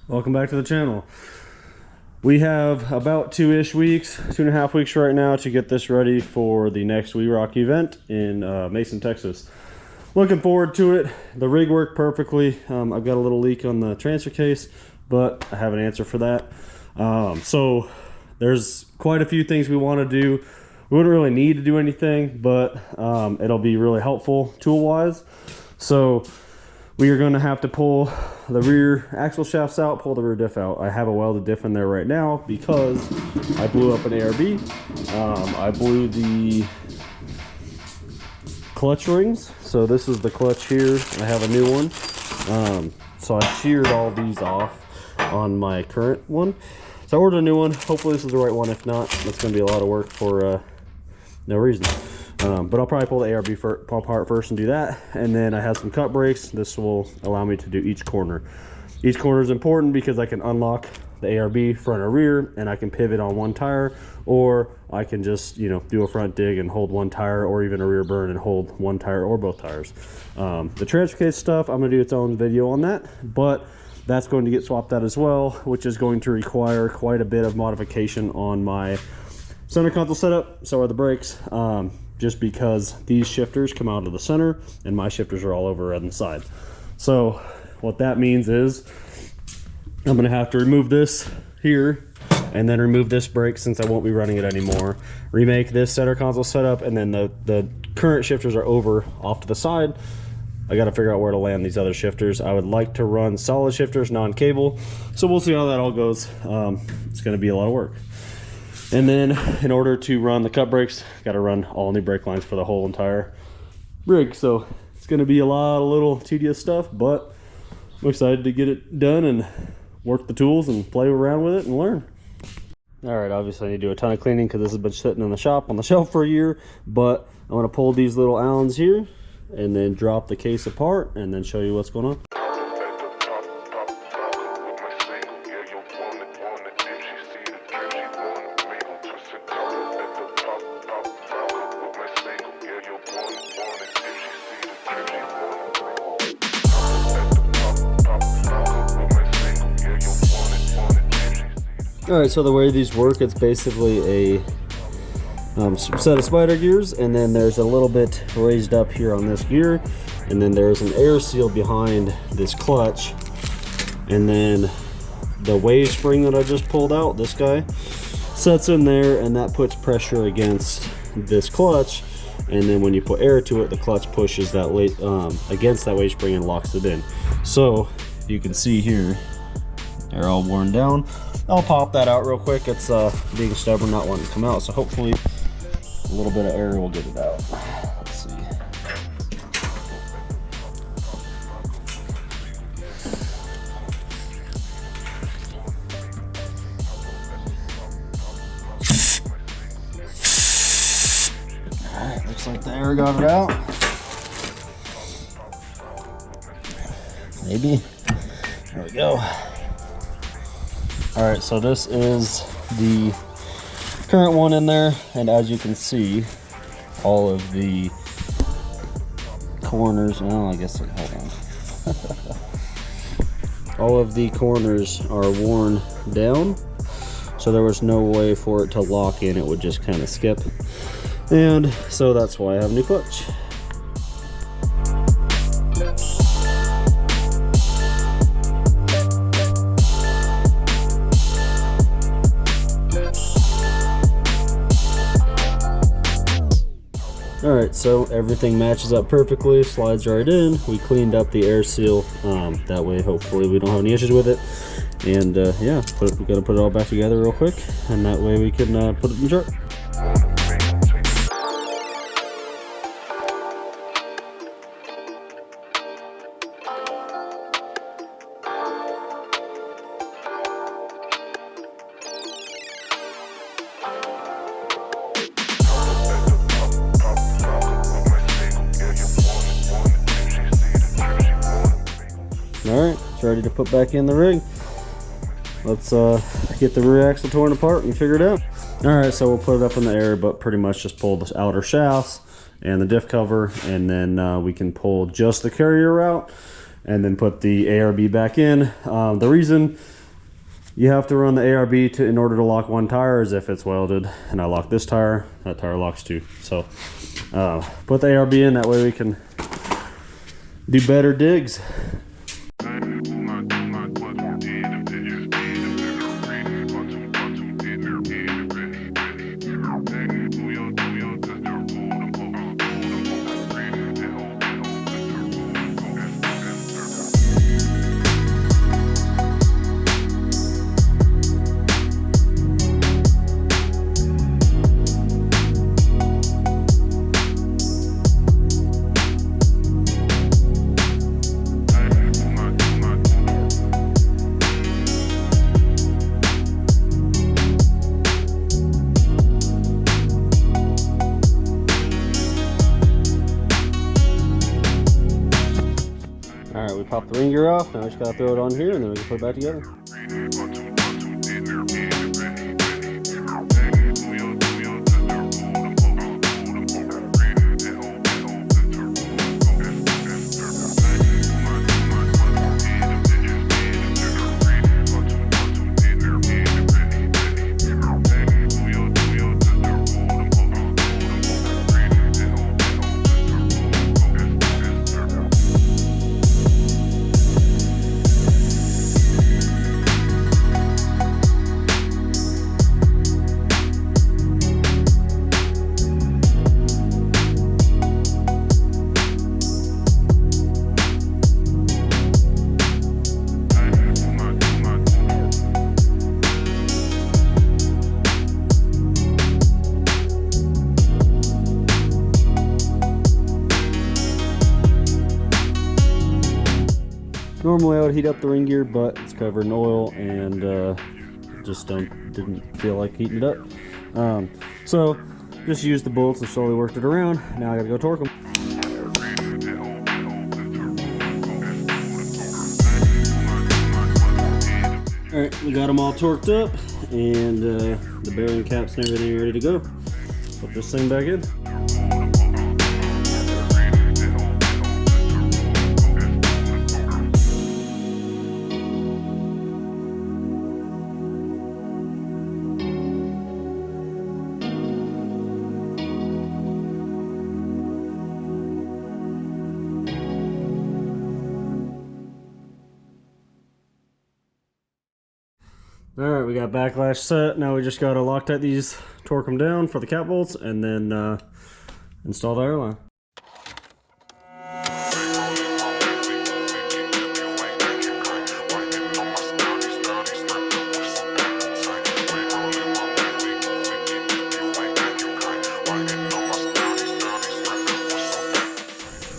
Welcome back to the channel. We have about 2-ish weeks, 2.5 weeks right now to get this ready for the next W.E.Rock event in Mason, Texas. Looking forward to it. The rig worked perfectly. I've got a little leak on the transfer case, but I have an answer for that. So there's quite a few things we want to do. We wouldn't really need to do anything, but it'll be really helpful tool-wise. So we are going to have to pull the rear axle shafts out, pull the rear diff out. I have a welded diff in there right now because I blew up an ARB. I blew the clutch rings. So this is the clutch here. I have a new one. So I sheared all these off on my current one. So I ordered a new one. Hopefully this is the right one. If not, it's going to be a lot of work for no reason. But I'll probably pull the ARB apart first and do that. And then I have some cut brakes. This will allow me to do each corner. Each corner is important because I can unlock the ARB front or rear, and I can pivot on one tire, or I can just, you know, do a front dig and hold one tire, or even a rear burn and hold one tire or both tires. The transfer case stuff, I'm going to do its own video on that, but that's going to get swapped out as well, which is going to require quite a bit of modification on my center console setup. So are the brakes. Just because these shifters come out of the center and my shifters are all over on the side. So what that means is I'm gonna have to remove this here and then remove this brake since I won't be running it anymore. Remake this center console setup, and then the current shifters are over off to the side. I gotta figure out where to land these other shifters. I would like to run solid shifters, non-cable. So we'll see how that all goes. It's gonna be a lot of work. And then in order to run the cut brakes, got to run all new brake lines for the whole entire rig. So it's going to be a lot of little tedious stuff, but I'm excited to get it done and work the tools and play around with it and learn. All right, obviously I need to do a ton of cleaning because this has been sitting in the shop on the shelf for a year, but I'm going to pull these little Allens here and then drop the case apart and then show you what's going on. Alright, so the way these work, it's basically a set of spider gears, and then there's a little bit raised up here on this gear, and then there's an air seal behind this clutch, and then the wave spring that I just pulled out, this guy, sets in there, and that puts pressure against this clutch, and then when you put air to it, the clutch pushes that against that wave spring and locks it in. So you can see here, they're all worn down. I'll pop that out real quick. It's being stubborn, not wanting to come out, so hopefully a little bit of air will get it out. Let's see. Alright, looks like the air got it out. Maybe. There we go. All right, so this is the current one in there, and as you can see, all of the corners, oh, I guess, hold on. All of the corners are worn down, so there was no way for it to lock in. It would just kind of skip, and so that's why I have a new clutch. Alright, so everything matches up perfectly, slides right in. We cleaned up the air seal, that way hopefully we don't have any issues with it. And yeah, we gotta put it all back together real quick, and that way we can put it in chart. Alright, it's ready to put back in the rig. Let's get the rear axle torn apart and figure it out. Alright, so we'll put it up in the air, but pretty much just pull the outer shafts and the diff cover, and then we can pull just the carrier out and then put the ARB back in. The reason you have to run the ARB in order to lock one tire, as if it's welded. And I lock this tire, that tire locks too. So put the ARB in, that way we can do better digs. Alright, we popped the ring gear off, now we just gotta throw it on here and then we can put it back together. Normally I would heat up the ring gear, but it's covered in oil and just didn't feel like heating it up. So just used the bolts and slowly worked it around. Now I gotta go torque them. Alright, we got them all torqued up and the bearing caps and everything ready to go. Put this thing back in. Alright, we got backlash set. Now we just got to Loctite these, torque them down for the cap bolts, and then install the airline.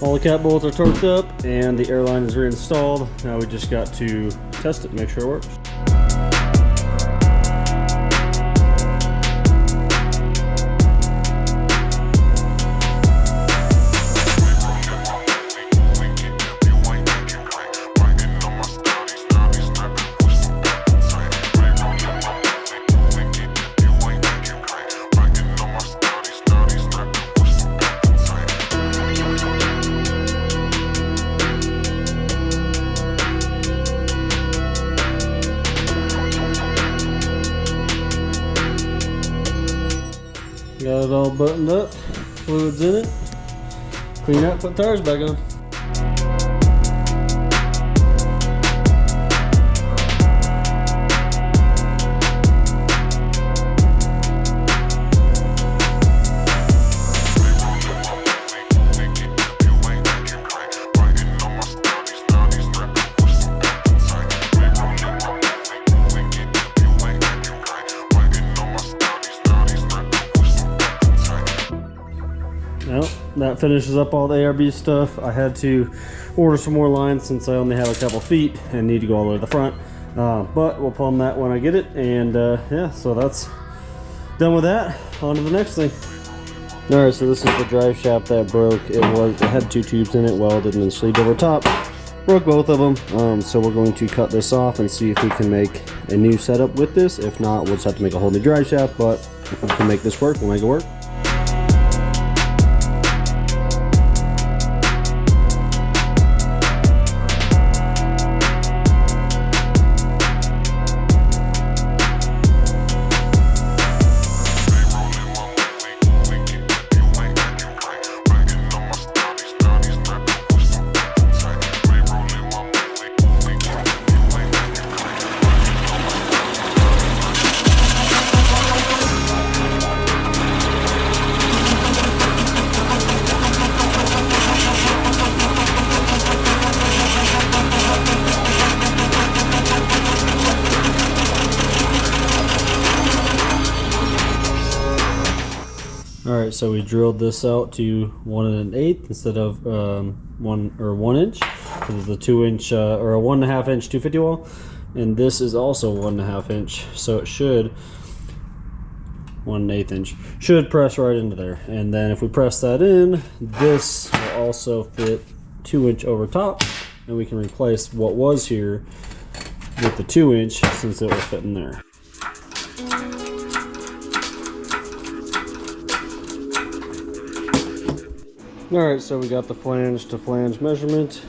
All the cap bolts are torqued up and the airline is reinstalled. Now we just got to test it and make sure it works. Got it all buttoned up, fluids in it, clean up, put tires back on. Well, that finishes up all the ARB stuff. I had to order some more lines since I only have a couple feet and need to go all the way to the front. But we'll plumb that when I get it. And yeah, so that's done with that. On to the next thing. Alright, so this is the drive shaft that broke. It had two tubes in it, welded and then sleeved over top. Broke both of them. So we're going to cut this off and see if we can make a new setup with this. If not, we'll just have to make a whole new drive shaft. But if we can make this work, we'll make it work. All right, so we drilled this out to 1 1/8 instead of 1 inch. This is a 2 inch or a 1.5 inch 250 wall, and this is also 1.5 inch. So it should 1 1/8 inch should press right into there. And then if we press that in, this will also fit 2 inch over top, and we can replace what was here with the 2 inch since it will fit in there. Alright, so we got the flange to flange measurement,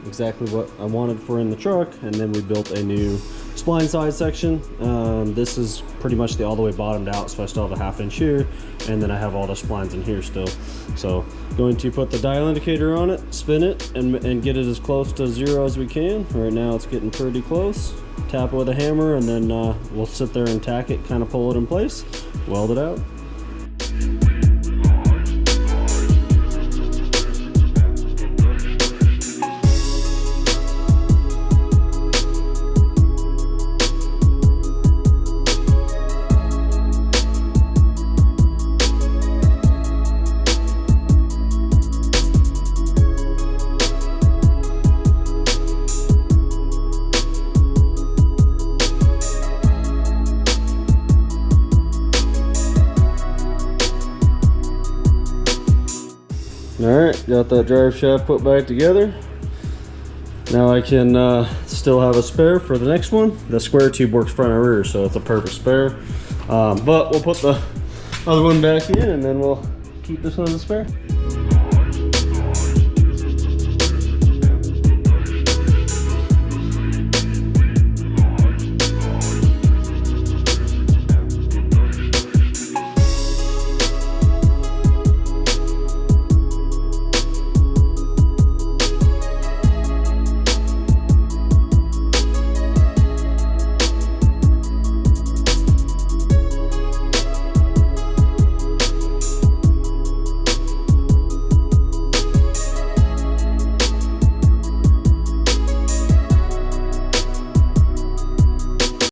exactly what I wanted for in the truck, and then we built a new spline side section. This is pretty much all the way bottomed out, so I still have a 1/2 inch here, and then I have all the splines in here still. So going to put the dial indicator on it, spin it, and get it as close to 0 as we can. Right now it's getting pretty close. Tap it with a hammer, and then we'll sit there and tack it, kind of pull it in place, weld it out. Alright, got that drive shaft put back together. Now I can still have a spare for the next one. The square tube works front and rear, so it's a perfect spare. But we'll put the other one back in, and then we'll keep this one as a spare.